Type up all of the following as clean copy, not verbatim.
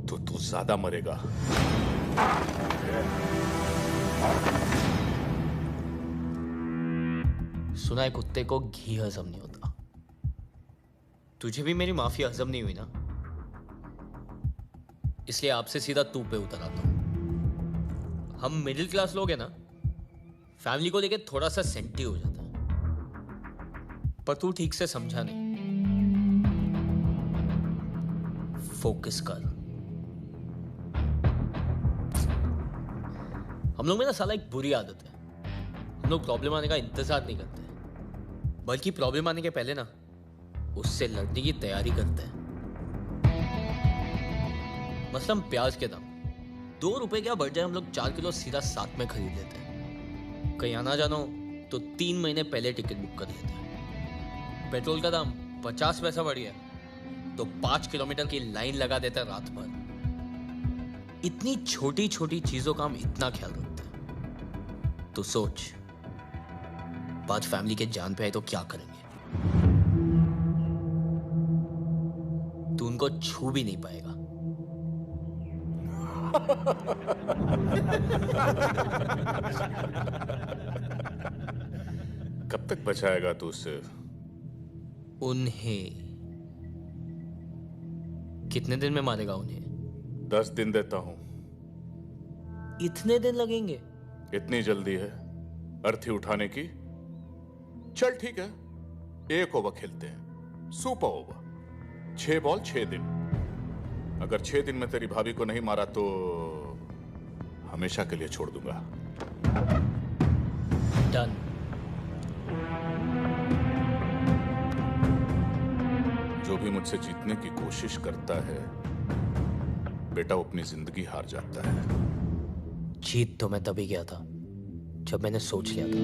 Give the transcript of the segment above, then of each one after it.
तो तू ज्यादा मरेगा। सुना है कुत्ते को घी हजम नहीं होता। तुझे भी मेरी माफी हजम नहीं हुई ना, इसलिए आपसे सीधा तू पे उतर आता हूं। हम मिडिल क्लास लोग हैं ना, फैमिली को लेके थोड़ा सा सेंटी हो जाता है, पर तू ठीक से समझा नहीं। फोकस कर। हम लोग में ना साला एक बुरी आदत है, हम लोग प्रॉब्लम आने का इंतजार नहीं करते, बल्कि प्रॉब्लम आने के पहले ना उससे लड़ने की तैयारी करते हैं। मसलन प्याज के दाम 2 रुपए क्या बढ़ जाए, हम लोग 4 किलो सीधा साथ में खरीद लेते हैं। कहीं आना जाना हो तो 3 महीने पहले टिकट बुक कर लेते हैं। पेट्रोल का दाम 50 पैसा बढ़ गया तो 5 किलोमीटर की लाइन लगा देते हैं रात भर। इतनी छोटी छोटी चीजों का हम इतना ख्याल रखते हैं, तो सोच बात फैमिली के जान पे आए तो क्या करेंगे। तू उनको छू भी नहीं पाएगा। कब तक बचाएगा तू उससे? उन्हें कितने दिन में मारेगा उन्हें? 10 दिन देता हूं। इतने दिन लगेंगे? इतनी जल्दी है अर्थी उठाने की? चल ठीक है, 1 ओवर खेलते हैं, सुपर ओवर। 6 बॉल 6 दिन। अगर 6 दिन में तेरी भाभी को नहीं मारा तो हमेशा के लिए छोड़ दूंगा। डन। जो भी मुझसे जीतने की कोशिश करता है बेटा, वो अपनी जिंदगी हार जाता है। जीत तो मैं तभी गया था जब मैंने सोच लिया था।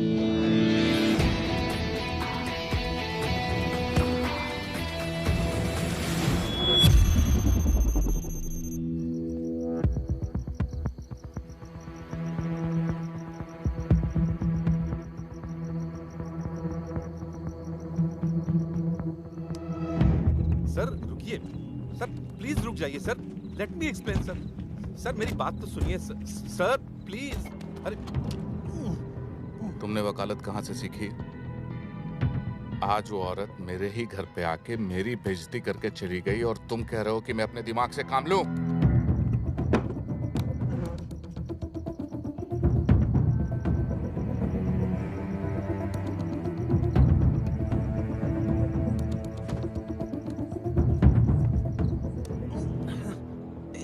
सर रुकिए, सर प्लीज रुक जाइए sir, let me explain sir. Sir मेरी बात तो सुनिए सर प्लीज। अरे तुमने वकालत कहां से सीखी? आज वो औरत मेरे ही घर पे आके मेरी बेइज्जती करके चली गई और तुम कह रहे हो कि मैं अपने दिमाग से काम लूं?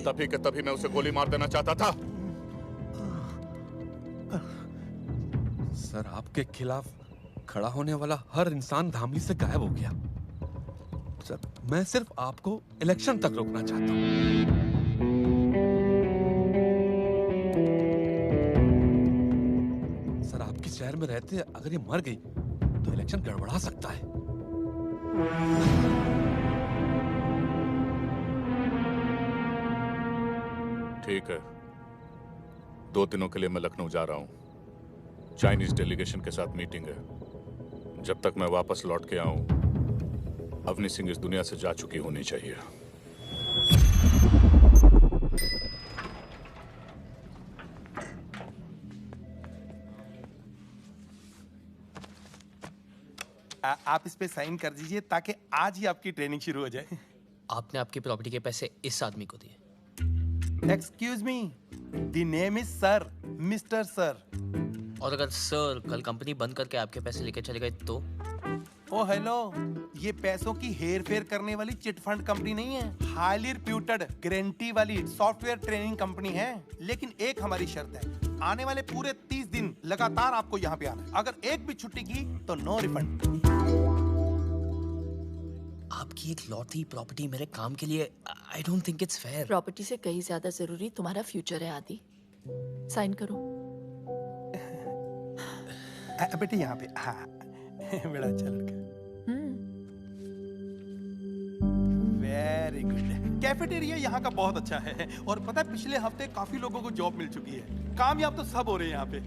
तभी के तभी मैं उसे गोली मार देना चाहता था। सर आपके खिलाफ खड़ा होने वाला हर इंसान धामली से गायब हो गया। सर मैं सिर्फ आपको इलेक्शन तक रोकना चाहता हूं। सर आपके शहर में रहते अगर ये मर गई तो इलेक्शन गड़बड़ा सकता है। ठीक है, 2 दिनों के लिए मैं लखनऊ जा रहा हूं। चाइनीज डेलीगेशन के साथ मीटिंग है। जब तक मैं वापस लौट के आऊं, अवनी सिंह इस दुनिया से जा चुकी होनी चाहिए। आप इस पे साइन कर दीजिए ताकि आज ही आपकी ट्रेनिंग शुरू हो जाए। आपने आपकी प्रॉपर्टी के पैसे इस आदमी को दिए? Excuse me, the name is sir, mister sir. और अगर सर कल कंपनी बंद करके आपके पैसे लेके चले गए तो? ओ हेलो, ये पैसों की हेर फेर करने वाली चिट फंड कंपनी नहीं है, हाईली रिप्यूटेड गारंटी वाली सॉफ्टवेयर ट्रेनिंग कंपनी है। लेकिन एक हमारी शर्त है, आने वाले पूरे 30 दिन लगातार आपको यहाँ पे आना है। अगर एक भी छुट्टी की तो नो रिफंड। आपकी एक लौटी प्रॉपर्टी मेरे काम के लिए, I don't think it's fair. Property से कहीं ज्यादा जरूरी तुम्हारा फ्यूचर है आदि। साइन करो। बेटे यहाँ पे, हाँ बड़ा अच्छा लड़का। Very good. कैफेटेरिया यहाँ का बहुत अच्छा है और पता है पिछले हफ्ते काफी लोगों को जॉब मिल चुकी है। कामयाब तो सब हो रहे हैं यहाँ पे।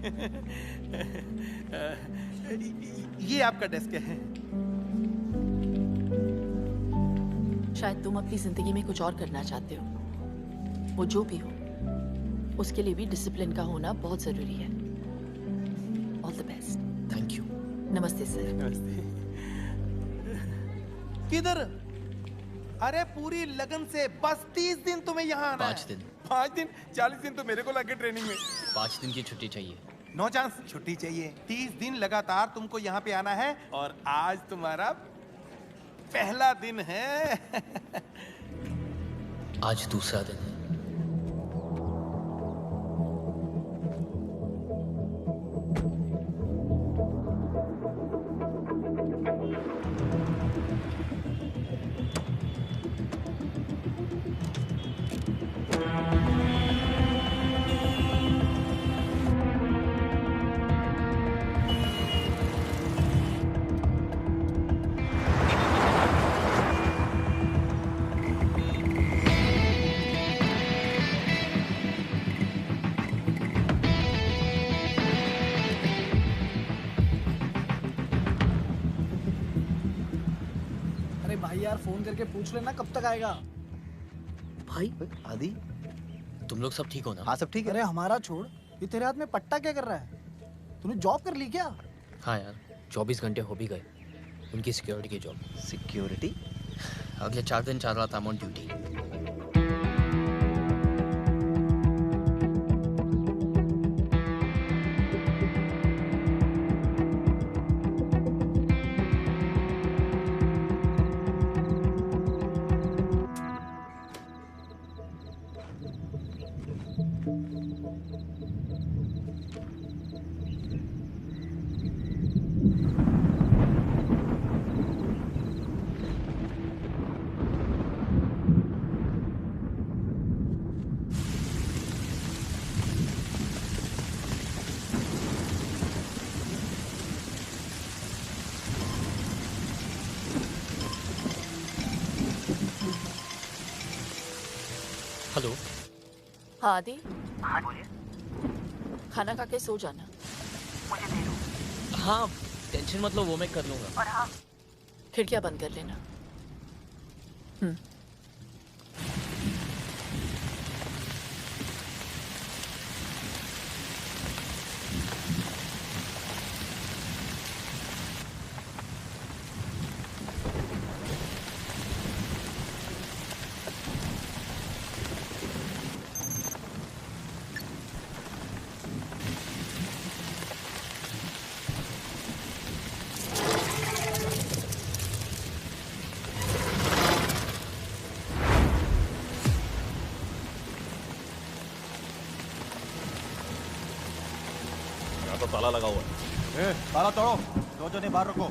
ये आपका डेस्क है। शायद तुम अपनी जिंदगी में कुछ और करना चाहते हो। वो जो भी हो, उसके लिए भी डिसिप्लिन का होना बहुत जरूरी है। All the best. Thank you. नमस्ते सर। किधर? अरे पूरी लगन से, बस 30 दिन तुम्हें यहाँ आना 5 दिन। 5 दिन? 40 दिन तो मेरे को लगे ट्रेनिंग में। 5 दिन की छुट्टी चाहिए। नो चांस, छुट्टी चाहिए। 30 दिन लगातार तुमको यहाँ पे आना है और आज तुम्हारा पहला दिन है। आज दूसरा दिन है। अरे भाई यार, फोन करके पूछ लेना कब तक आएगा। भाई आदि, तुम लोग सब ठीक हो ना? हाँ सब ठीक है। अरे हमारा छोड़, ये तेरे हाथ में पट्टा क्या कर रहा है? तूने जॉब कर ली क्या? हाँ यार, 24 घंटे हो भी गए उनकी सिक्योरिटी की जॉब। सिक्योरिटी? अगले 4 दिन 4 रात I'm on ड्यूटी। हेलो। हाँ आदि। खाना खा के सो जाना। हाँ टेंशन मत लो, वो मैं कर लूंगा। और हाँ, खिड़कियां बंद कर लेना। यहाँ तो ताला लगा हुआ है। ताला तोड़ो, दो जने बाहर रखो।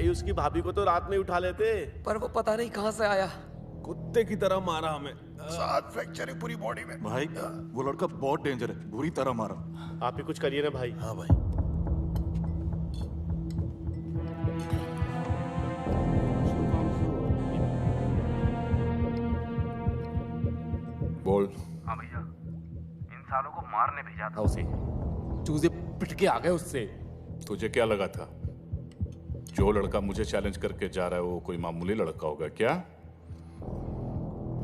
भाई उसकी भाभी को तो रात में उठा लेते। पर वो पता नहीं कहां से आया, कुत्ते की तरह मारा हमें। 7 फ्रैक्चर है पूरी बॉडी में। भाई वो लड़का बहुत डेंजर है, बुरी तरह मारा। आप ही कुछ करिए ना भाई। हाँ भाई। बोल। हाँ भैया, इन सालों को मारने भेजा था उसे, चूजे पिट के आ गए उससे। तुझे क्या लगा था जो लड़का मुझे चैलेंज करके जा रहा है वो कोई मामूली लड़का होगा क्या?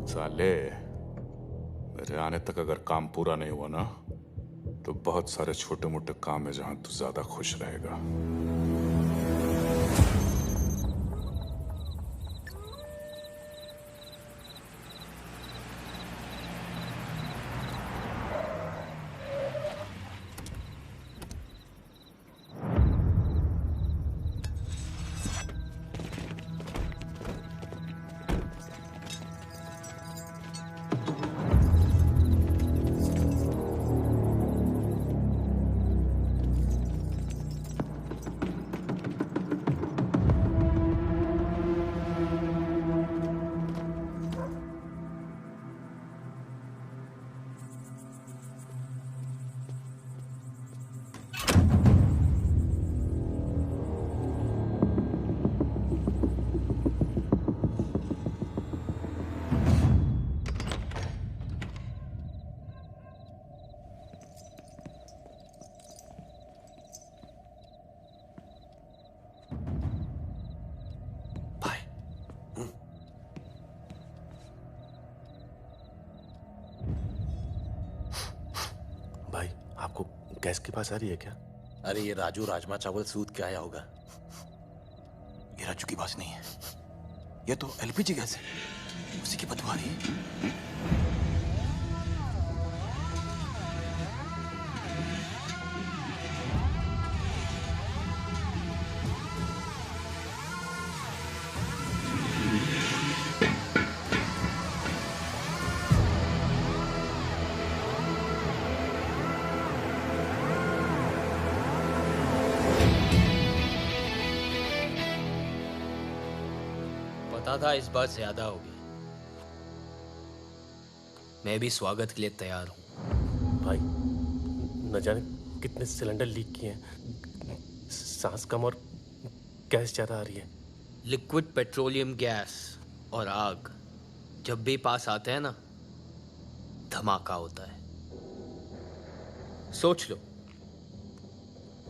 साले, मेरे आने तक अगर काम पूरा नहीं हुआ ना तो बहुत सारे छोटे मोटे काम है जहां तू ज्यादा खुश रहेगा। भाई आपको गैस के पास आ रही है क्या? अरे ये राजू राजमा चावल सूद के आया होगा। ये राजू की बात नहीं है, ये तो एलपीजी गैस है, उसी की बदबू आ रही है। पता था इस बार ज्यादा होगी। मैं भी स्वागत के लिए तैयार हूं। भाई न जाने कितने सिलेंडर लीक किए हैं, सांस कम और गैस ज्यादा आ रही है। लिक्विड पेट्रोलियम गैस और आग जब भी पास आते हैं ना, धमाका होता है। सोच लो,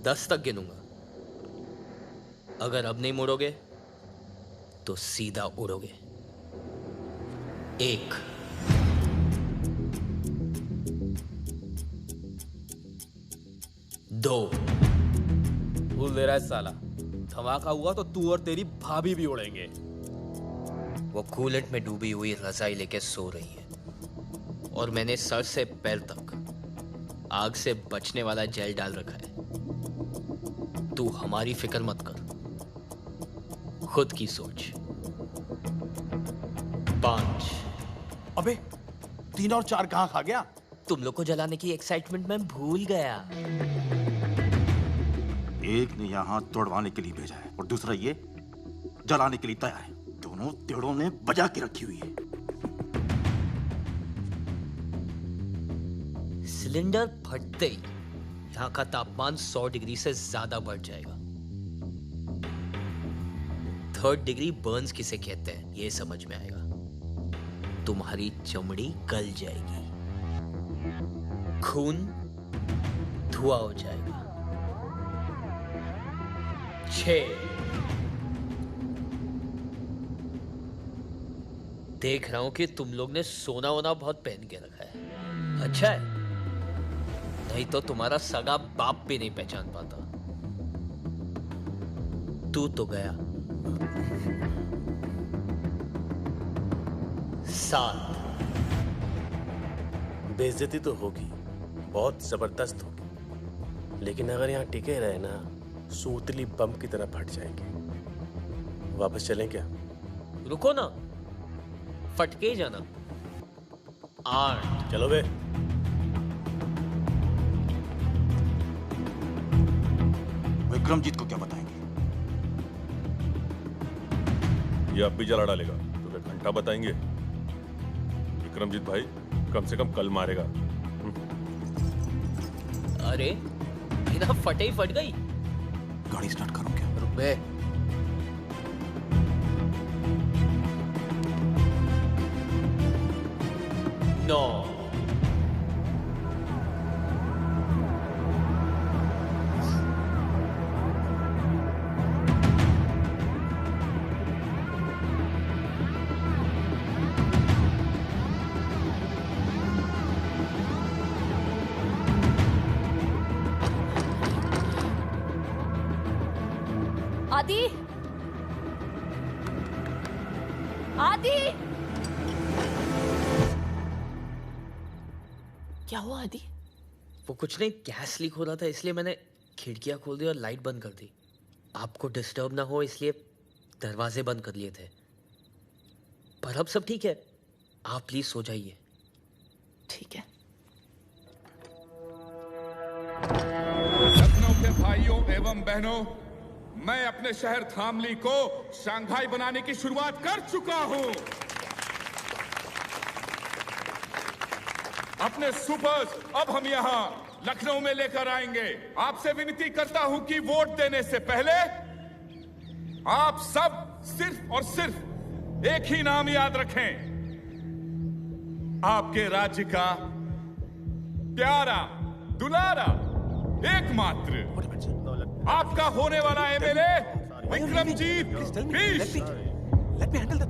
10 तक गिनूंगा, अगर अब नहीं मुड़ोगे तो सीधा उड़ोगे। 1, 2। भूल दे रहा है साला, धमाका हुआ तो तू और तेरी भाभी भी उड़ेंगे। वो कूलेंट में डूबी हुई रजाई लेके सो रही है और मैंने सर से पैर तक आग से बचने वाला जेल डाल रखा है। तू हमारी फिक्र मत कर, खुद की सोच। 5। अबे 3 और 4 कहाँ खा गया? तुम लोग को जलाने की एक्साइटमेंट में भूल गया। एक ने यहाँ हाथ तोड़वाने के लिए भेजा है और दूसरा ये जलाने के लिए तैयार है। दोनों तेड़ों ने बजा के रखी हुई है। सिलेंडर फटते ही यहाँ का तापमान 100 डिग्री से ज्यादा बढ़ जाएगा। 3rd डिग्री बर्न्स किसे कहते हैं ये समझ में आएगा। तुम्हारी चमड़ी गल जाएगी, खून धुआं हो जाएगा। 6। देख रहा हूं कि तुम लोग ने सोना वोना बहुत पहन के रखा है। अच्छा है, नहीं तो तुम्हारा सगा बाप भी नहीं पहचान पाता। तू तो गया। 7। बेइज्जती तो होगी, बहुत जबरदस्त होगी, लेकिन अगर यहाँ टिके रहे ना, सूतली बम की तरह फट जाएंगे। वापस चलें क्या? रुको ना, फटके जाना। 8। चलो बे। विक्रमजीत को क्या बताएंगे? ये अब भी जला डालेगा तो क्या घंटा बताएंगे? विक्रमजीत भाई कम से कम कल मारेगा। अरे बिना फटे ही फट गई। गाड़ी स्टार्ट करूं क्या? रुक बे। नो आदि, आदि, क्या हुआ आदि? वो कुछ नहीं, गैस लीक हो रहा था इसलिए मैंने खिड़कियां खोल दी और लाइट बंद कर दी। आपको डिस्टर्ब ना हो इसलिए दरवाजे बंद कर लिए थे। पर अब सब ठीक है, आप प्लीज सो जाइए। ठीक है। लखनऊ के भाइयों एवं बहनों, मैं अपने शहर धामली को शंघाई बनाने की शुरुआत कर चुका हूं। अपने सुपर्स अब हम यहां लखनऊ में लेकर आएंगे। आपसे विनती करता हूं कि वोट देने से पहले आप सब सिर्फ और सिर्फ एक ही नाम याद रखें, आपके राज्य का प्यारा दुलारा एकमात्र आपका होने वाला MLA Vikramjit Bisht. Let me handle that.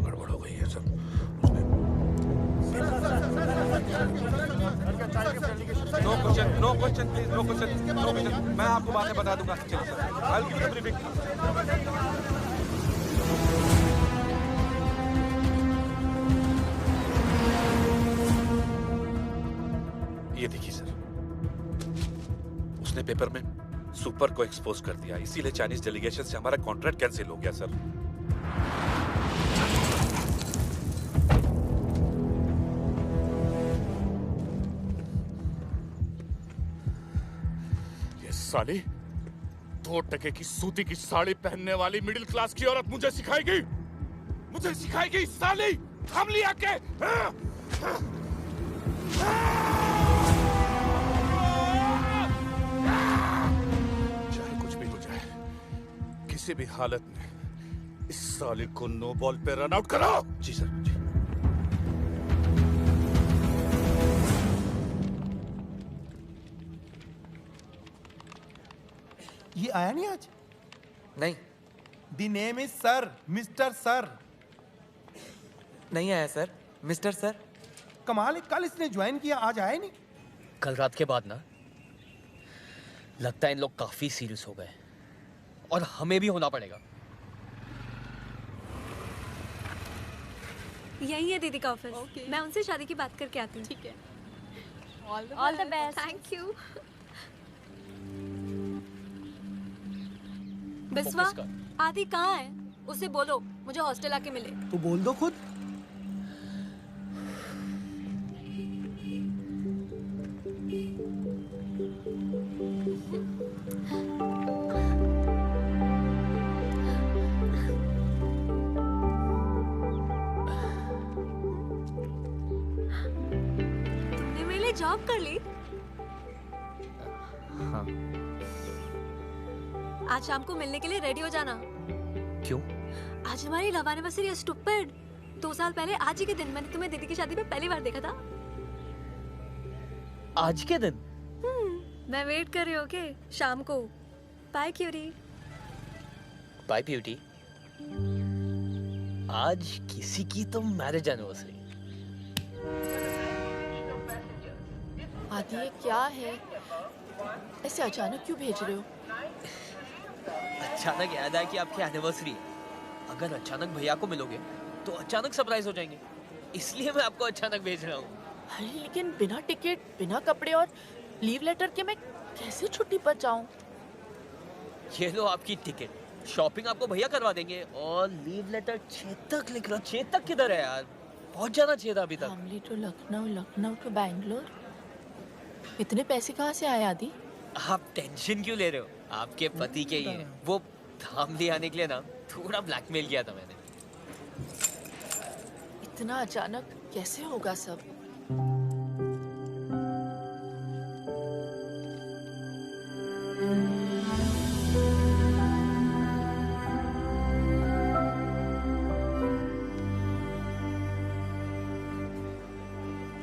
गड़बड़ हो गई है सब। No question, no question, please, no question, no question. मैं आपको बाद में बता दूंगा। चलो sir, I'll give you the briefing. ये देखिए सर, उसने पेपर में सुपर को एक्सपोज कर दिया, इसीलिए चाइनीज डेलीगेशन से हमारा कॉन्ट्रैक्ट कैंसिल हो गया सर। ये साली 2 टके की सूती की साड़ी पहनने वाली मिडिल क्लास की औरत मुझे सिखाएगी साली। हम लिया के किसी भी हालत में इस साले को नो बॉल पे रन आउट करो। जी सर, जी। ये आया नहीं आज? नहीं। The name is sir, mister sir. नहीं आया सर, मिस्टर सर। कमाल है, कल इसने ज्वाइन किया, आज आया नहीं। कल रात के बाद ना लगता है इन लोग काफी सीरियस हो गए और हमें भी होना पड़ेगा। यही है दीदी का ऑफिस। मैं उनसे शादी की बात करके आती हूँ। ठीक है। All the best. Thank you. Biswa, आदि कहाँ है? उसे बोलो मुझे हॉस्टल आके मिले। तो बोल दो खुद। तुमने मेरे लिए जॉब कर ली? हाँ। आज शाम को मिलने के लिए रेडी हो जाना। क्यों? आज हमारी लव एनिवर्सरी है स्टूपिड। 2 साल पहले आज ही के दिन मैंने तुम्हें दीदी की शादी में पहली बार देखा था। आज के दिन? मैं वेट कर रही हूँ। ओके, शाम को। बाय क्यूरी। Bye beauty. आज किसी की तो मैरिज एनिवर्सरी। आदि ये क्या है? ऐसे अचानक क्यों भेज रहे हो? अचानक याद आया कि आपकी एनिवर्सरी है। अगर अचानक भैया को मिलोगे तो अचानक सरप्राइज हो जाएंगे, इसलिए मैं आपको अचानक भेज रहा हूँ। अरे लेकिन बिना टिकट, बिना कपड़े और लीव लेटर के मैं कैसे छुट्टी पर जाऊं? ये लो आपकी टिकट, शॉपिंग आपको भैया करवा देंगे और लीव लेटर चेतक लिख रहा। चेतक किधर है यार? पहुंच जाना चाहिए था अभी तक। Family to Lucknow, Lucknow to Bangalore. इतने पैसे कहाँ से आए आदि? आप टेंशन क्यों ले रहे हो? आपके पति के ही है। वो थाम ले आने के लिए ना थोड़ा ब्लैकमेल किया था मैंने। इतना अचानक कैसे होगा सब?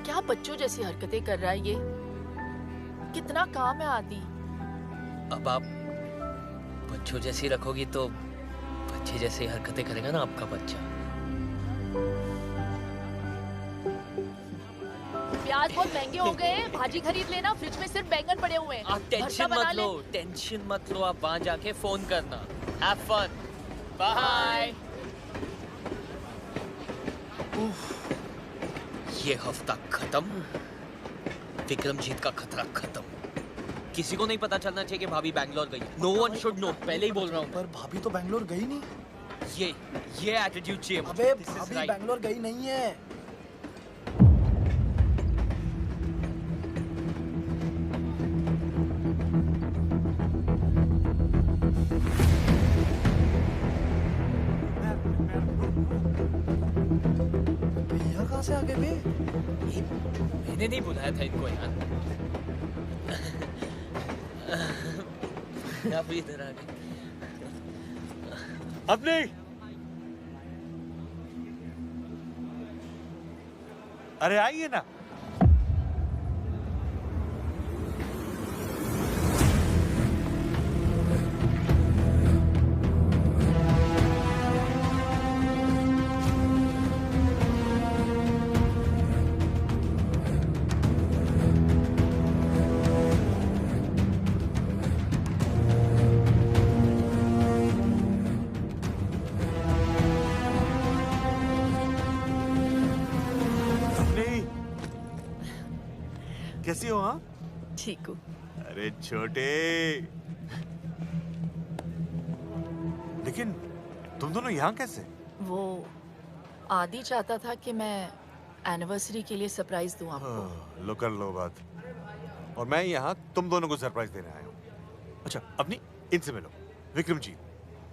क्या बच्चों जैसी हरकतें कर रहा है ये? कितना काम है आदि। अब आप बच्चों जैसी रखोगी तो बच्चे जैसी हरकतें करेगा ना आपका बच्चा। प्याज बहुत महंगे हो गए हैं, भाजी खरीद लेना, फ्रिज में सिर्फ बैंगन पड़े हुए हैं। आप टेंशन मत लो, आप वहां जाके फोन करना। Have fun, bye. ये हफ्ता खत्म, विक्रमजीत का खतरा खत्म। किसी को नहीं पता चलना चाहिए कि भाभी बैंगलोर गई। नो वन शुड नो, पहले ही बोल रहा हूँ। पर भाभी तो बैंगलोर गई नहीं। ये एटीट्यूड चाहिए। अबे भाभी बैंगलोर गई नहीं है। भैया कहाँ से आ गए बे? मैंने नहीं बुलाया था इनको यार। आप इधर आ गए। अब नहीं। अरे आइए ना। कैसी हो? हाँ ठीक हूँ। अरे छोटे, लेकिन तुम दोनों यहाँ कैसे? वो आदि चाहता था कि मैं एनिवर्सरी के लिए सरप्राइज दूं आपको। लो कर लो बात। और मैं यहाँ तुम दोनों को सरप्राइज देने आया हूँ। अच्छा अपनी इनसे मिलो। विक्रमजीत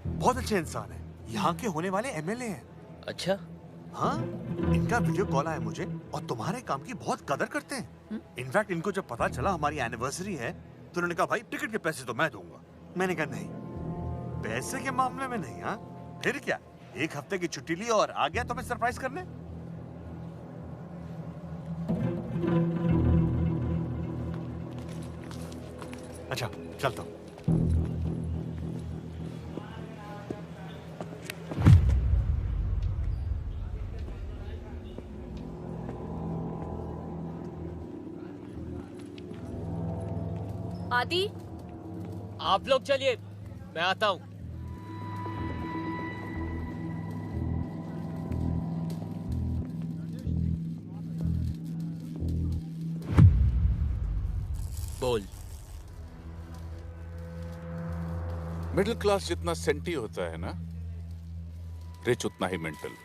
बहुत अच्छे इंसान है, यहाँ के होने वाले एमएलए हैं। अच्छा हाँ, इनका वीडियो कॉल आया मुझे और तुम्हारे काम की बहुत कदर करते हैं। इनफैक्ट इनको जब पता चला हमारी एनिवर्सरी है तो उन्होंने कहा भाई टिकट के पैसे तो मैं दूंगा। मैंने कहा नहीं, पैसे के मामले में नहीं। हाँ फिर क्या, एक हफ्ते की छुट्टी ली और आ गया तुम्हें सरप्राइज करने। अच्छा चलता हूँ। आदि आप लोग चलिए, मैं आता हूं। बोल। मिडिल क्लास जितना सेंटी होता है ना, रिच उतना ही मेंटल।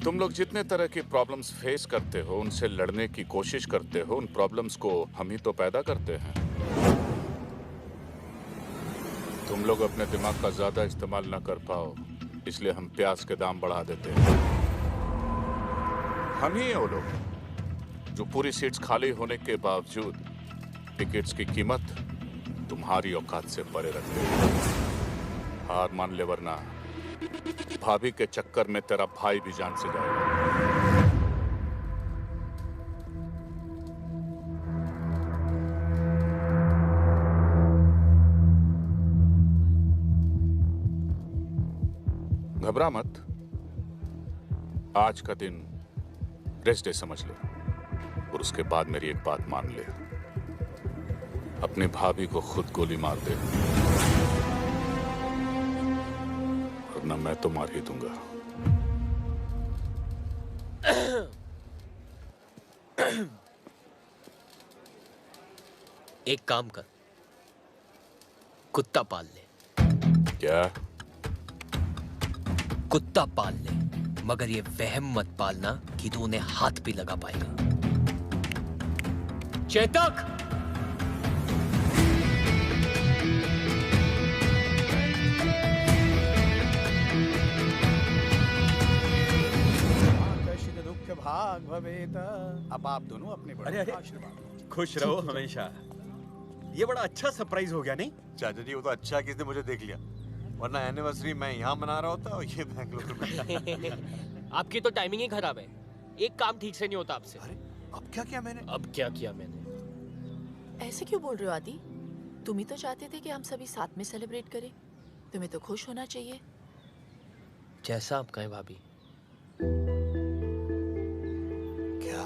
तुम लोग जितने तरह की प्रॉब्लम्स फेस करते हो, उनसे लड़ने की कोशिश करते हो, उन प्रॉब्लम्स को हम ही तो पैदा करते हैं। तुम लोग अपने दिमाग का ज्यादा इस्तेमाल ना कर पाओ, इसलिए हम प्याज के दाम बढ़ा देते हैं। हम ही हैं वो लोग जो पूरी सीट्स खाली होने के बावजूद टिकट्स की कीमत तुम्हारी औकात से परे रखते हैं। हार मान ले वरना भाभी के चक्कर में तेरा भाई भी जान से जाएगा। घबरा मत, आज का दिन रेस्ट डे समझ ले और उसके बाद मेरी एक बात मान ले, अपनी भाभी को खुद गोली मार दे वरना मैं तो मार ही दूंगा। एक काम कर, कुत्ता पाल ले। क्या? कुत्ता पाल ले, मगर ये वहम मत पालना कि तू उन्हें हाथ भी लगा पाएगा। चेतक! वाग् भवेत। अब आप दोनों अपने बड़ों का आशीर्वाद। खुश रहो हमेशा। ये बड़ा अच्छा सरप्राइज हो गया नहीं? चाचा जी वो तो अच्छा है किसने मुझे देख लिया, वरना एनिवर्सरी मैं यहाँ मना रहा होता और ये बैंगलोर में। आपकी तो टाइमिंग ही खराब है, एक काम ठीक से नहीं होता आपसे। अरे अब क्या किया मैंने? अब क्या किया मैंने? ऐसे क्यों बोल रहे हो आदि? तुम ही तो चाहते थे कि हम सभी साथ में सेलिब्रेट करें। तुम्हें तो खुश होना चाहिए। जैसा आप कहें भाभी। क्या?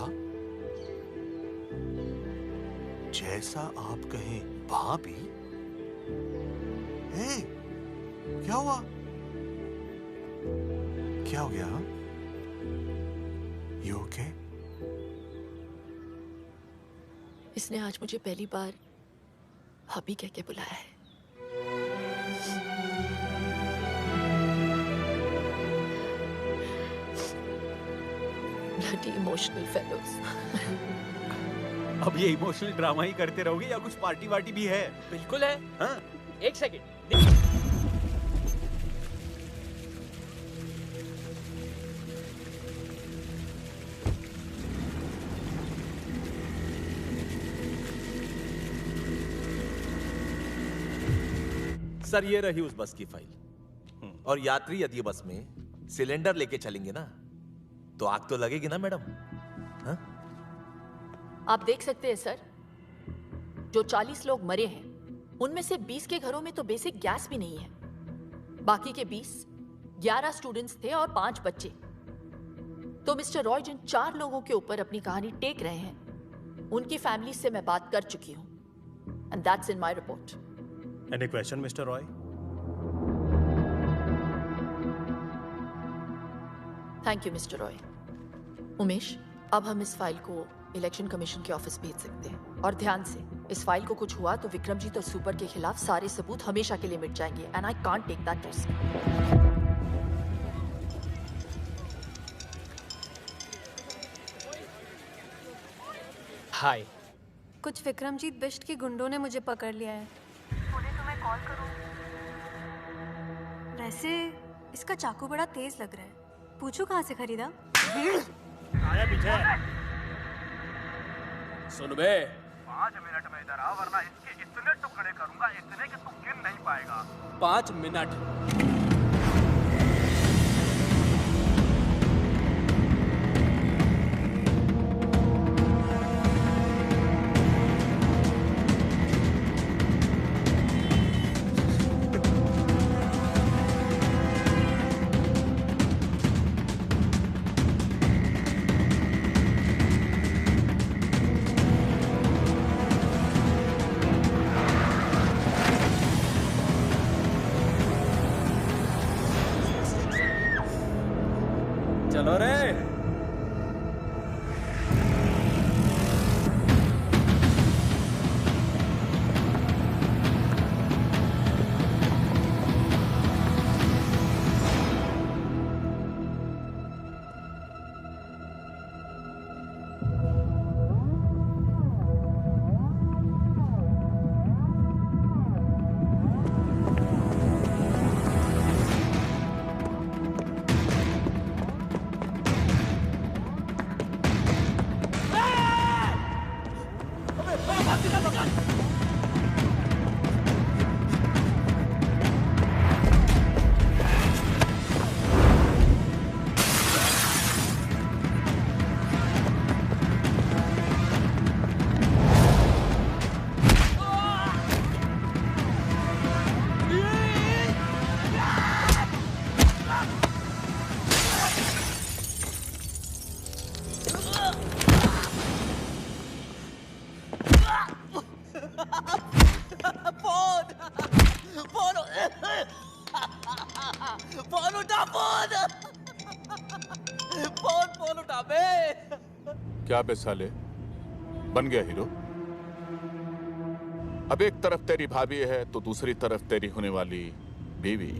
जैसा आप कहें भाभी? हे, क्या हुआ? क्या हो गया? You okay? इसने आज मुझे पहली बार भाभी कह के बुलाया है। Bloody emotional fellows. अब ये इमोशनल ड्रामा ही करते रहोगे या कुछ पार्टी वार्टी भी है? बिल्कुल है। हाँ? एक सेकंड। सर ये रही उस बस की फाइल। और यात्री यदि बस में सिलेंडर लेके चलेंगे ना तो आग तो लगेगी ना मैडम? हाँ? आप देख सकते हैं सर, जो 40 लोग मरे हैं उनमें से 20 के घरों में तो बेसिक गैस भी नहीं है। बाकी के 20 11 स्टूडेंट्स थे और 5 बच्चे। तो मिस्टर रॉय जिन 4 लोगों के ऊपर अपनी कहानी टेक रहे हैं उनकी फैमिली से मैं बात कर चुकी हूं and that's in my report. Any question, Mr. Roy? Thank you mister Roy. Umesh, अब हम इस फाइल को इलेक्शन कमीशन के ऑफिस भेज सकते हैं। और ध्यान से, इस फाइल को कुछ हुआ तो विक्रमजीत और सुपर के खिलाफ सारे सबूत हमेशा के लिए मिट जाएंगे and I can't take that risk. Hi. कुछ विक्रमजीत बिष्ट के गुंडों ने मुझे पकड़ लिया है। बोले तुम्हें कॉल करूं। वैसे इसका चाकू बड़ा तेज लग रहा है, पूछो कहाँ से खरीदा? आया पीछे। सुन बे, 5 मिनट में इधर आ वरना इसके इतने टुकड़े करूंगा, इतने कि तू गिन नहीं पाएगा। 5 मिनट। चलो रे। फोन उठा, फोन उठा बे। क्या बे साले, बन गया हीरो? अब एक तरफ तेरी भाभी है तो दूसरी तरफ तेरी होने वाली बीवी।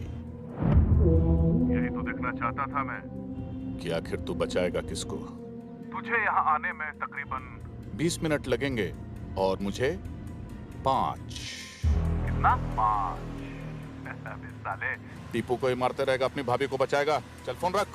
यही तो देखना चाहता था मैं कि आखिर तू बचाएगा किसको। तुझे यहाँ आने में तकरीबन 20 मिनट लगेंगे और मुझे 5। कितना? 5। साले टीपू को ही मारते रहेगा, अपनी भाभी को बचाएगा। चल फोन रख।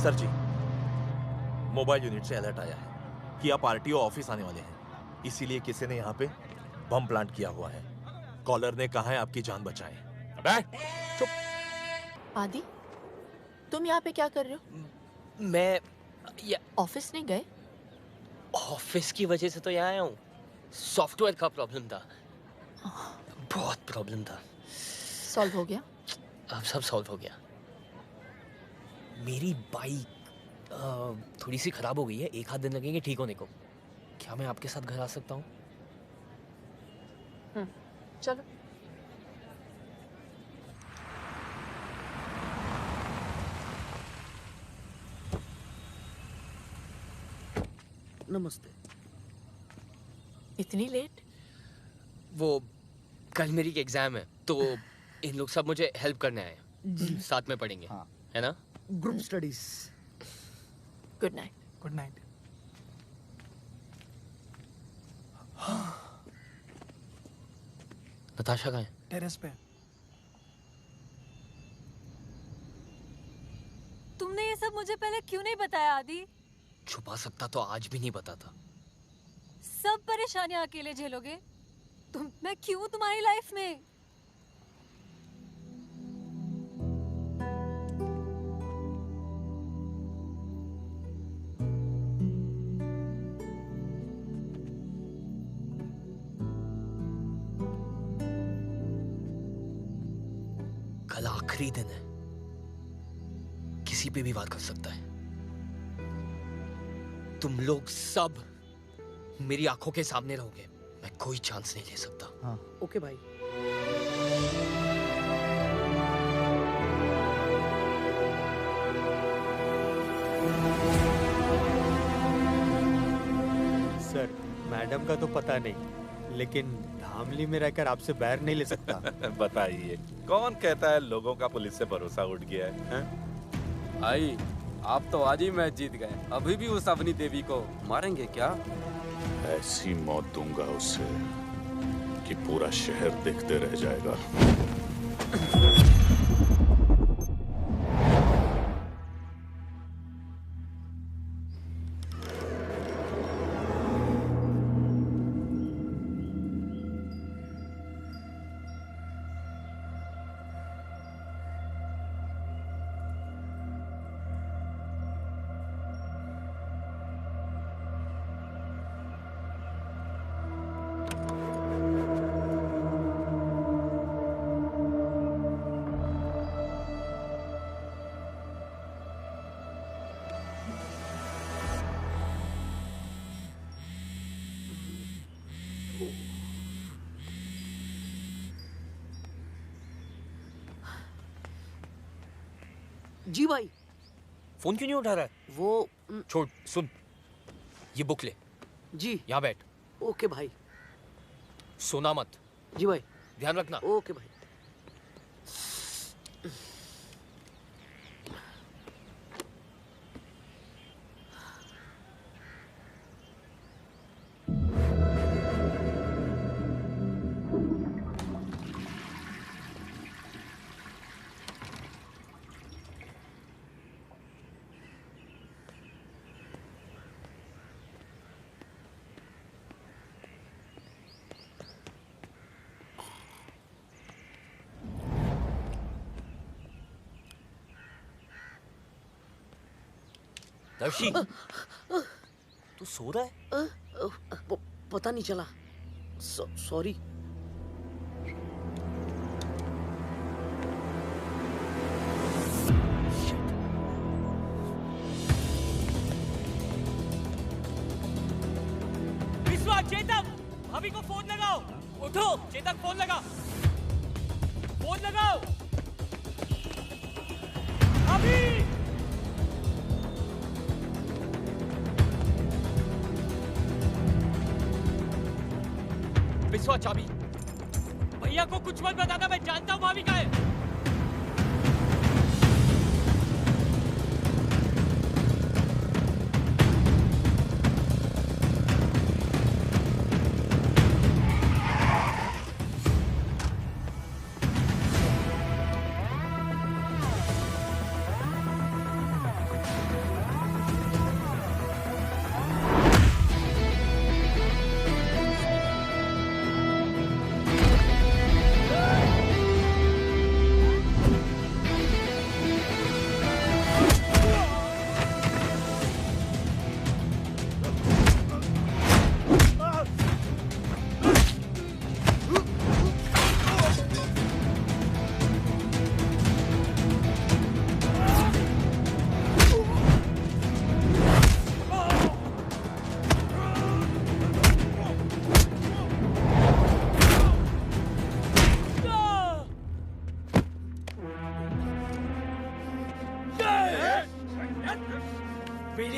सर जी, मोबाइल यूनिट से अलर्ट आया है कि आप आरटीओ ऑफिस आने वाले हैं, इसीलिए किसी ने यहाँ पे बम प्लांट किया हुआ है। कॉलर ने कहा है आपकी जान बचाएं। अबे चुप। आदि, तुम यहाँ पे क्या कर रहे हो? मैं ऑफिस नहीं गए? ऑफिस की वजह से तो यहाँ आया हूँ। सॉफ्टवेयर का प्रॉब्लम था, बहुत प्रॉब्लम था। सॉल्व हो गया? अब सब सॉल्व हो गया। मेरी बाइक थोड़ी सी खराब हो गई है, 1 आध दिन लगेंगे ठीक होने को। क्या मैं आपके साथ घर आ सकता हूँ? चलो। नमस्ते। इतनी लेट? वो कल मेरी एग्जाम है तो इन लोग सब मुझे हेल्प करने आए हैं। जी। साथ में पढ़ेंगे। हाँ। है ना? Group studies. Good night. Good night. Natasha कहाँ है? टेरेस पे। तुमने ये सब मुझे पहले क्यों नहीं बताया आदि? छुपा सकता तो आज भी नहीं बताता। सब परेशानियां अकेले झेलोगे? मैं क्यों तुम्हारी लाइफ में? कल आखिरी दिन है, किसी पे भी वार कर सकता है। तुम लोग सब मेरी आंखों के सामने रहोगे, मैं कोई चांस नहीं ले सकता। हाँ। ओके भाई। सर, मैडम का तो पता नहीं, लेकिन धामली में रहकर आपसे बैर नहीं ले सकता। बताइए, कौन कहता है लोगों का पुलिस से भरोसा उठ गया है? भाई, आप तो आज ही मैच जीत गए, अभी भी उस अवनी देवी को मारेंगे क्या? ऐसी मौत दूंगा उसे कि पूरा शहर देखते रह जाएगा। जी भाई। फोन क्यों नहीं उठा रहा है? वो छोड़, सुन, ये बुक ले। जी। यहाँ बैठ। ओके भाई। सोना मत। जी भाई। ध्यान रखना। ओके भाई। दर्शी, तू सो रहा है? पता नहीं चला, सॉरी। विश्वा, चेतक, भाभी को फोन लगाओ। उठो, चेतक, फोन लगा। फोन लगाओ। भाभी! विश्वा, चाबी। भैया को कुछ मत बताना, मैं जानता हूँ भाभी का है।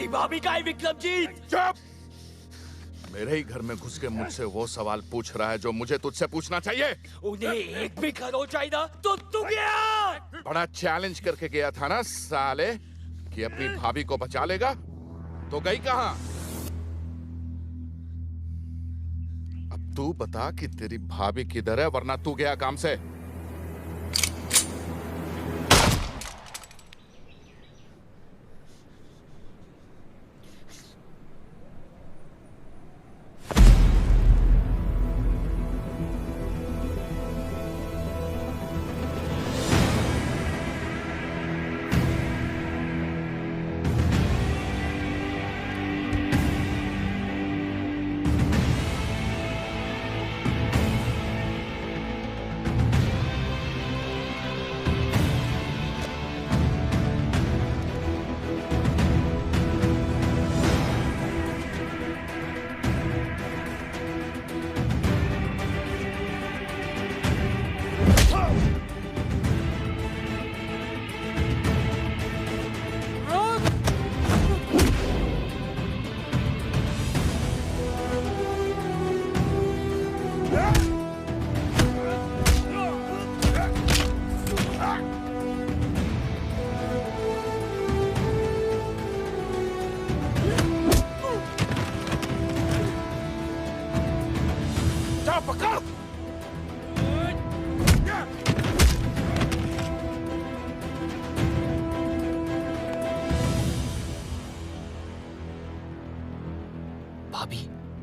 भाभी का है विक्रमजीत। चुप! मेरे ही घर में घुस के मुझसे वो सवाल पूछ रहा है जो मुझे तुझसे पूछना चाहिए। उन्हें एक भी करो चाहिए तो तू गया। बड़ा चैलेंज करके गया था ना साले कि अपनी भाभी को बचा लेगा, तो गई कहां? अब तू बता कि तेरी भाभी किधर है, वरना तू गया काम से।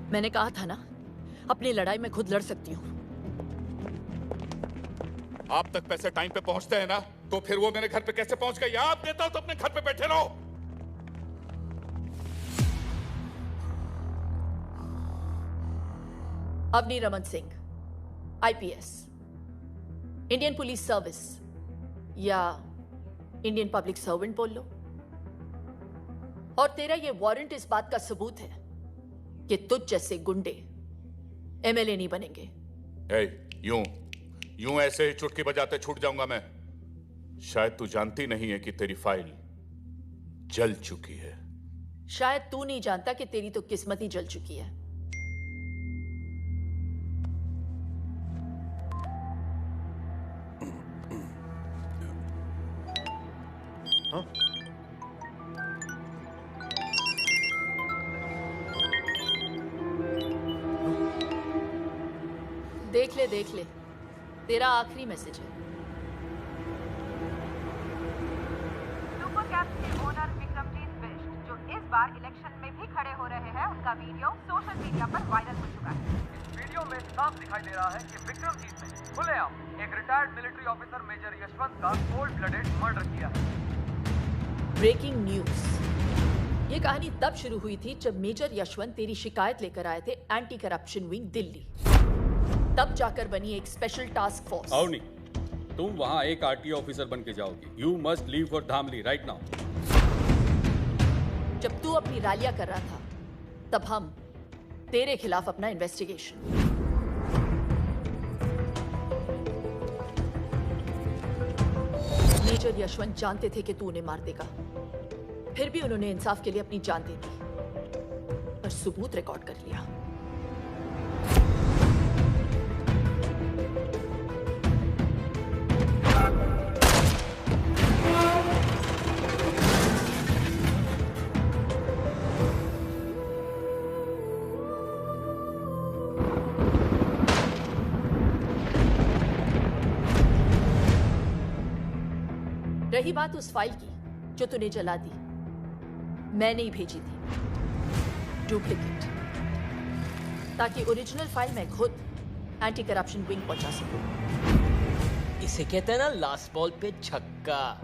मैंने कहा था ना, अपनी लड़ाई में खुद लड़ सकती हूँ। आप तक पैसे टाइम पे पहुंचते हैं ना, तो फिर वो मेरे घर पे कैसे पहुंच गए? आप देता हूं तो अपने घर पे बैठे रहो। Avani Raman Singh, IPS, Indian police service या इंडियन पब्लिक सर्वेंट बोल लो। और तेरा ये वारंट इस बात का सबूत है कि तुझ जैसे गुंडे एमएलए नहीं बनेंगे। यूं ऐसे ही चुटकी बजाते छूट जाऊंगा मैं? शायद तू जानती नहीं है कि तेरी फाइल जल चुकी है। शायद तू नहीं जानता कि तेरी तो किस्मत ही जल चुकी है। देख ले, तेरा आखिरी मैसेज है। सुपर कैप्स के ओनर विक्रमजीत बिष्ट, जो इस बार इलेक्शन में भी खड़े हो रहे हैं, उनका वीडियो सोशल मीडिया पर वायरल हो चुका है। इस वीडियो में साफ दिखाई दे रहा है कि विक्रमजीत ने खुलेआम एक retired military officer major Yashwant का कोल्ड ब्लडेड मर्डर किया है। Breaking news. ये कहानी तब शुरू हुई थी जब मेजर यशवंत तेरी शिकायत लेकर आए थे एंटी करप्शन विंग दिल्ली। तब जाकर बनी एक स्पेशल टास्क फोर्स। अवनी, तुम वहां एक आरटीओ ऑफिसर बन के जाओगी। You must leave for Dhamli right now. जब तू अपनी रैलियां कर रहा था, तब हम तेरे खिलाफ अपना इन्वेस्टिगेशन। मेजर यशवंत जानते थे कि तू उन्हें मार देगा, फिर भी उन्होंने इंसाफ के लिए अपनी जान दे दी और सबूत रिकॉर्ड कर लिया। रही बात उस फाइल की जो तूने जला दी, मैंने ही भेजी थी डुप्लीकेट, ताकि ओरिजिनल फाइल मैं खुद एंटी करप्शन विंग पहुंचा सकूं। इसे कहते हैं ना लास्ट बॉल पे छक्का।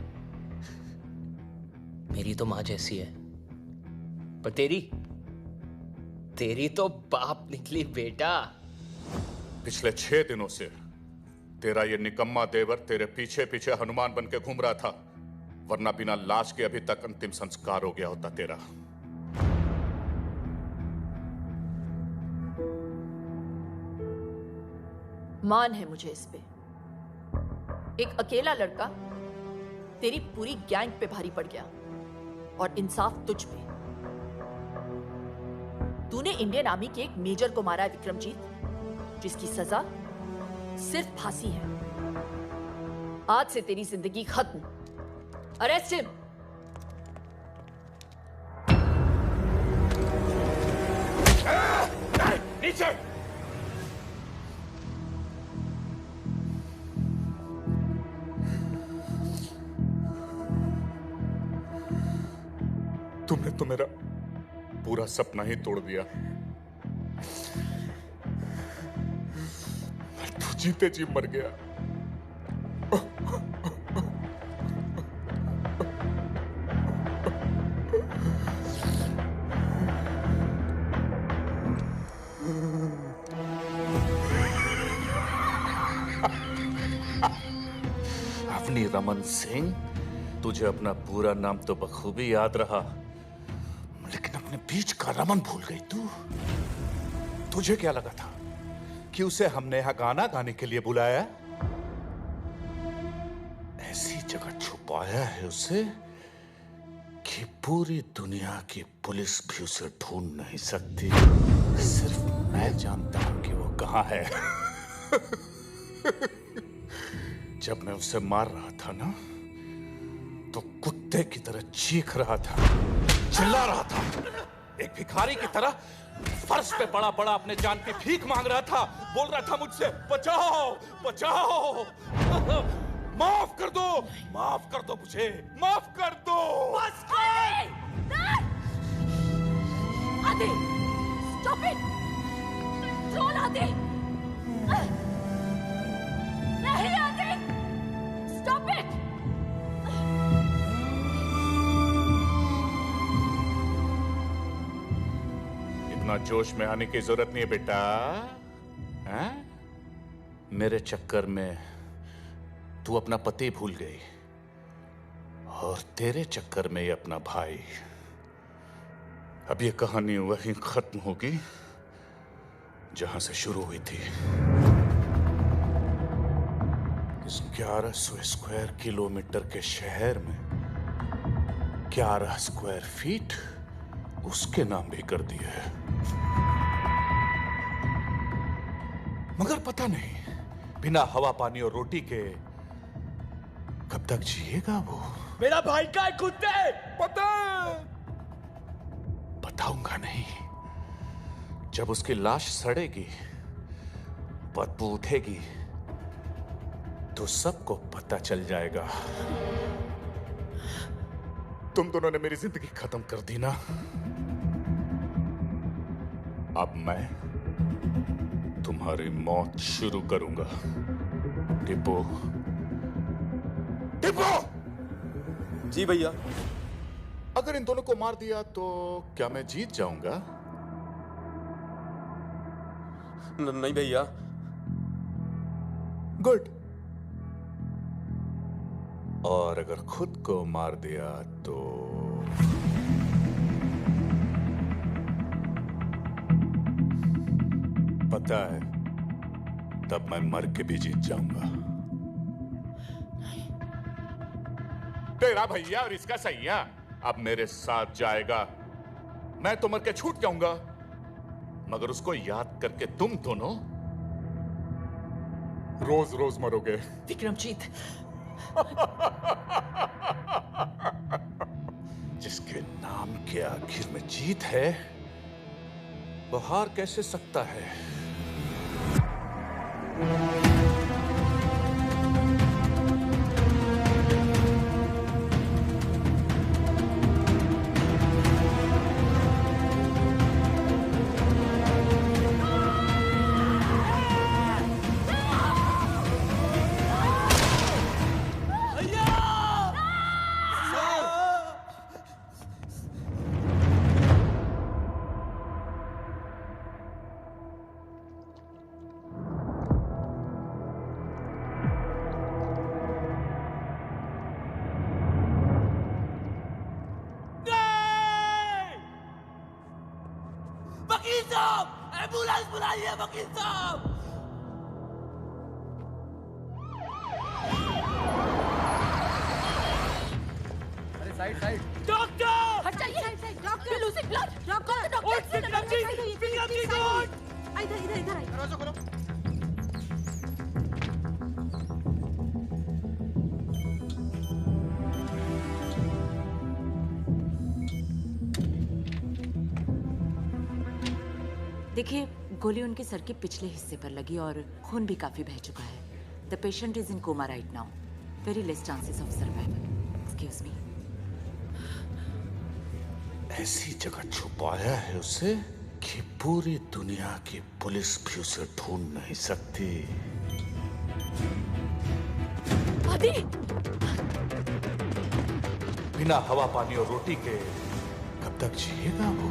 मेरी तो मां जैसी है, पर तेरी तो बाप निकली बेटा। पिछले 6 दिनों से तेरा ये निकम्मा देवर तेरे पीछे पीछे हनुमान बन के घूम रहा था, वरना बिना लाश के अभी तक अंतिम संस्कार हो गया होता तेरा। मान है मुझे इस पे। एक अकेला लड़का तेरी पूरी गैंग पे भारी पड़ गया और इंसाफ तुझ पे। तूने इंडियन आर्मी के एक मेजर को मारा है विक्रमजीत, जिसकी सजा सिर्फ फांसी है। आज से तेरी जिंदगी खत्म। Arrest him. नीचे। तुमने तो मेरा पूरा सपना ही तोड़ दिया। मैं तो जीते जी मर गया। अवनी रमन सिंह, तुझे अपना पूरा नाम तो बखूबी याद रहा, लेकिन अपने बीच का रमन भूल गई तू। तुझे क्या लगा था कि उसे हमने यहां गाना गाने के लिए बुलाया? ऐसी जगह छुपाया है उसे कि पूरी दुनिया की पुलिस भी उसे ढूंढ नहीं सकती। सिर्फ मैं जानता हूं कि वो कहां है। जब मैं उसे मार रहा था ना, तो कुत्ते की तरह चीख रहा था, चिल्ला रहा था, एक भिखारी की तरह फर्श पे पड़ा पड़ा अपने जान की भीख मांग रहा था। बोल रहा था मुझसे, बचाओ बचाओ, माफ कर दो, माफ कर दो मुझे, माफ कर दो। बस आदि, स्टॉप इट। कंट्रोल आदि, नहीं आदि, स्टॉप इट। इतना जोश में आने की जरूरत नहीं है बेटा। हैं? मेरे चक्कर में तू अपना पति भूल गई, और तेरे चक्कर में ये अपना भाई। अब ये कहानी वहीं खत्म होगी जहां से शुरू हुई थी। इस 1100 स्क्वायर किलोमीटर के शहर में 11 स्क्वायर फीट उसके नाम भी कर दिए है। मगर पता नहीं बिना हवा पानी और रोटी के कब तक जिएगा वो। मेरा भाई का है कुत्ते। बताऊंगा नहीं। जब उसकी लाश सड़ेगी, बदबू उठेगी, तो सबको पता चल जाएगा। तुम दोनों ने मेरी जिंदगी खत्म कर दी ना। अब मैं तुम्हारी मौत शुरू करूंगा। टिप्पो, टिप्पो! जी भैया। अगर इन दोनों को मार दिया तो क्या मैं जीत जाऊंगा? नहीं भैया। गुड। और अगर खुद को मार दिया तो पता है, तब मैं मर के भी जीत जाऊंगा। तेरा भैया और इसका सैया अब मेरे साथ जाएगा। मैं तो मर के छूट जाऊंगा, मगर उसको याद करके तुम दोनों रोज रोज मरोगे। विक्रमजीत, जिसके नाम के आखिर में जीत है, वो हार कैसे सकता है? वकील साहब, एम्बुलेंस बुलाइए वकील साहब। अरे साइड साइड। डॉक्टर! हट जाइए। डॉक्टर लूसी ब्लड डॉक्टर इधर दरवाजा खोलो। देखिए, गोली उनके सर के पिछले हिस्से पर लगी और खून भी काफी बह चुका है। The patient is in coma right now. Very less chances of survival. Excuse me. ऐसी जगह छुपाया है उसे कि पूरी दुनिया की पुलिस भी उसे ढूंढ नहीं सकती। आदि! बिना हवा पानी और रोटी के कब तक जिएगा वो?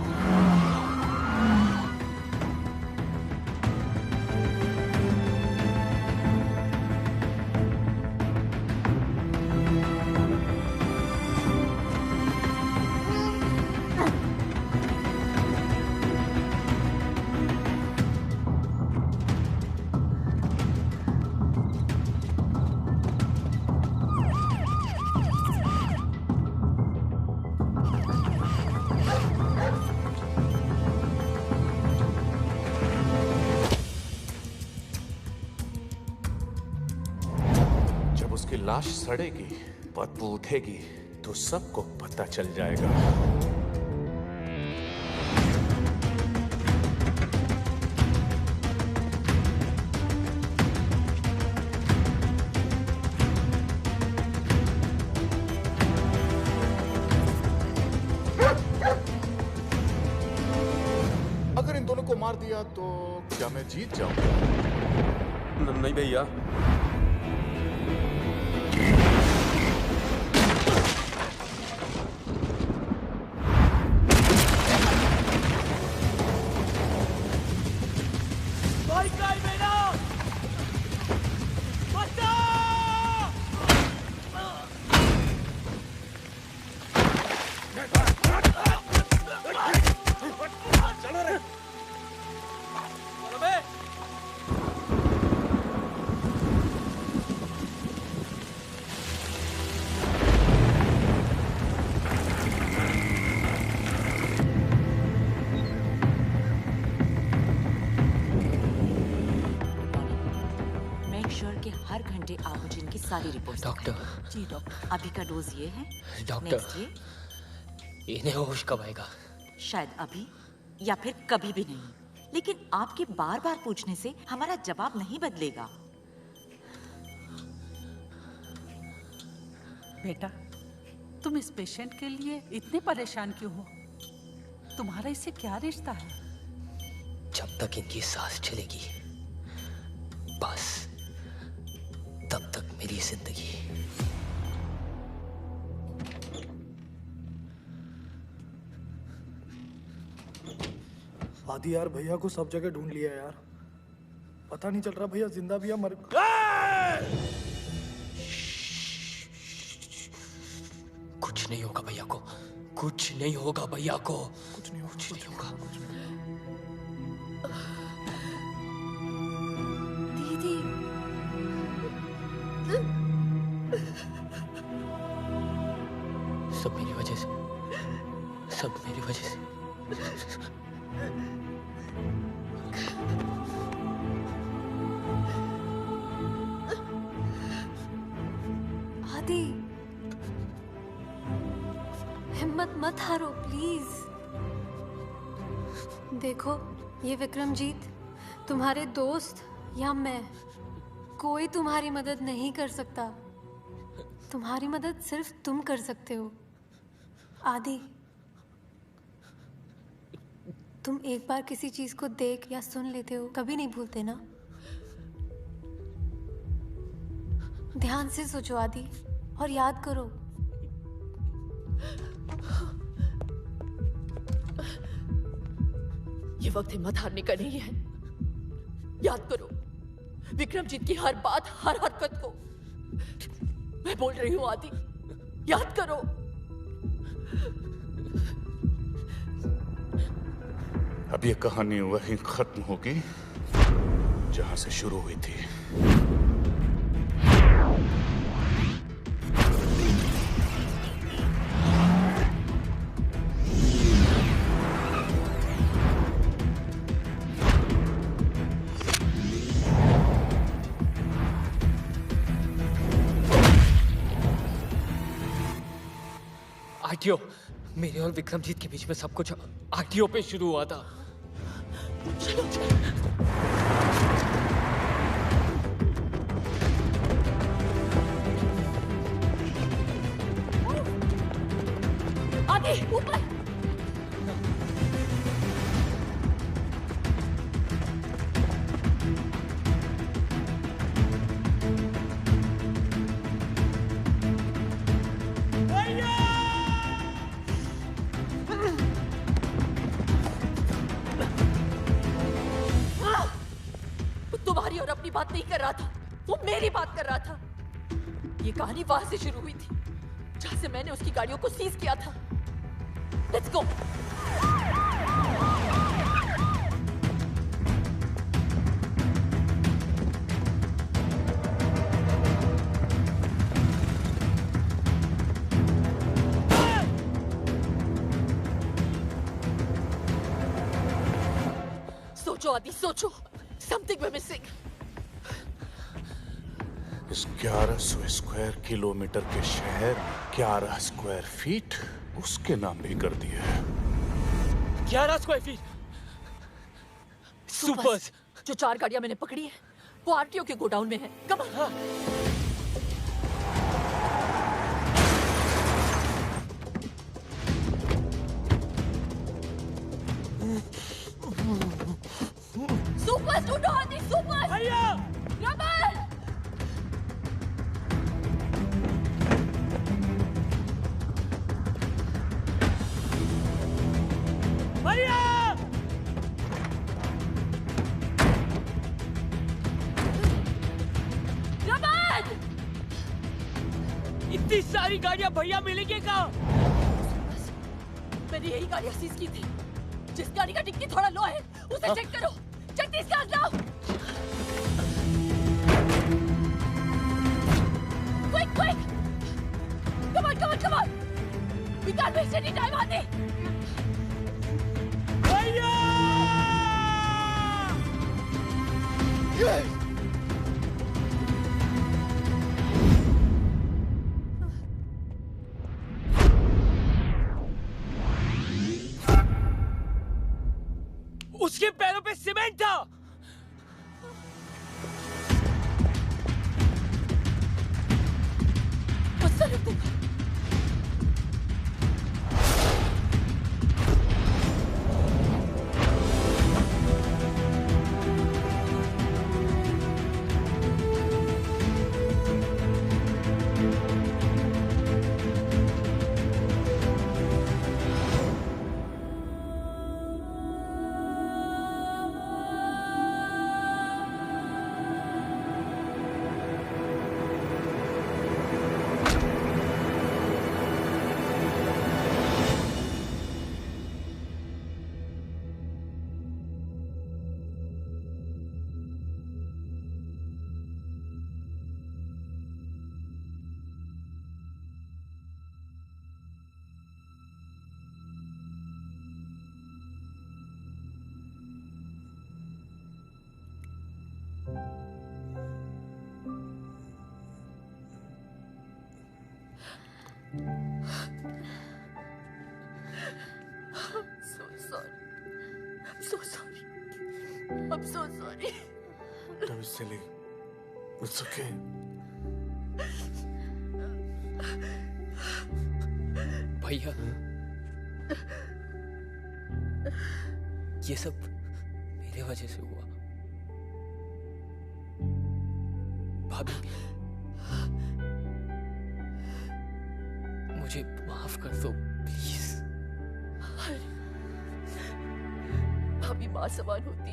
लाश सड़ेगी, बदबू उठेगी तो सबको पता चल जाएगा। अगर इन दोनों को मार दिया तो क्या मैं जीत जाऊंगा? नहीं भैया। सारी रिपोर्ट्स डॉक्टर। जी डॉक्टर। अभी का डोज ये है। डॉक्टर नेक्स्ट ये। इन्हें होश कब आएगा? शायद अभी या फिर कभी भी नहीं, लेकिन आपके बार बार पूछने से हमारा जवाब नहीं बदलेगा। बेटा, तुम इस पेशेंट के लिए इतने परेशान क्यों हो? तुम्हारा इससे क्या रिश्ता है? जब तक इनकी सांस चलेगी, बस तब तक मेरी जिंदगी। आदि यार, भैया को सब जगह ढूंढ लिया यार, पता नहीं चल रहा भैया जिंदा भी या मर। कुछ नहीं होगा भैया को, कुछ नहीं होगा भैया को, कुछ नहीं होगा। दीदी, सब मेरी वजह से, सब मेरी वजह से। आदि, हिम्मत मत हारो प्लीज। देखो, ये विक्रमजीत, तुम्हारे दोस्त या मैं, कोई तुम्हारी मदद नहीं कर सकता। तुम्हारी मदद सिर्फ तुम कर सकते हो। आदि, तुम एक बार किसी चीज को देख या सुन लेते हो, कभी नहीं भूलते ना? ध्यान से सोचो आदि, और याद करो। ये वक्त हिम्मत हारने का नहीं है। याद करो विक्रमजीत की हर बात, हर हरकत को। मैं बोल रही हूँ आदि, याद करो। अब ये कहानी वहीं खत्म होगी जहां से शुरू हुई थी। आरटीओ, मेरे और विक्रमजीत के बीच में सब कुछ आरटीओ पे शुरू हुआ था। आगे ऊपर। तुम्हारी और अपनी बात नहीं कर रहा था, वो मेरी बात कर रहा था। ये कहानी वहां से शुरू हुई थी जहां से मैंने उसकी गाड़ियों को सीज किया था। Let's go. सोचो आदि, सोचो। Something we're missing। इस 1100 स्क्वायर किलोमीटर के शहर 11 स्क्वायर फीट उसके नाम भी कर दिए हैं। 11 स्क्वायर फीट सुपर्स। जो 4 गाड़ियां मैंने पकड़ी है वो आरटीओ के गोडाउन में है। Come on. सुपर्स ढूंढो आदि, सुपर्स। भैया रमन। भैया रमन। इतनी सारी गाड़ियां भैया मिलेंगे कहाँ? मैंने यही गाड़ियां सीज की थी। जिस गाड़ी का डिक्की थोड़ा लो है उसे चेक करो। जल्दी इसका लाओ। Quick quick. Come on come on come on. We can't waste any time आदि। भैया उसके पैरों पे सीमेंट था। गुस्सा रख दूंगा। I'm so sorry. Don't be silly. It's okay. भैया, ये सब मेरे वजह से हुआ। भाभी, मुझे माफ कर दो प्लीज। भाभी माँ समान होती।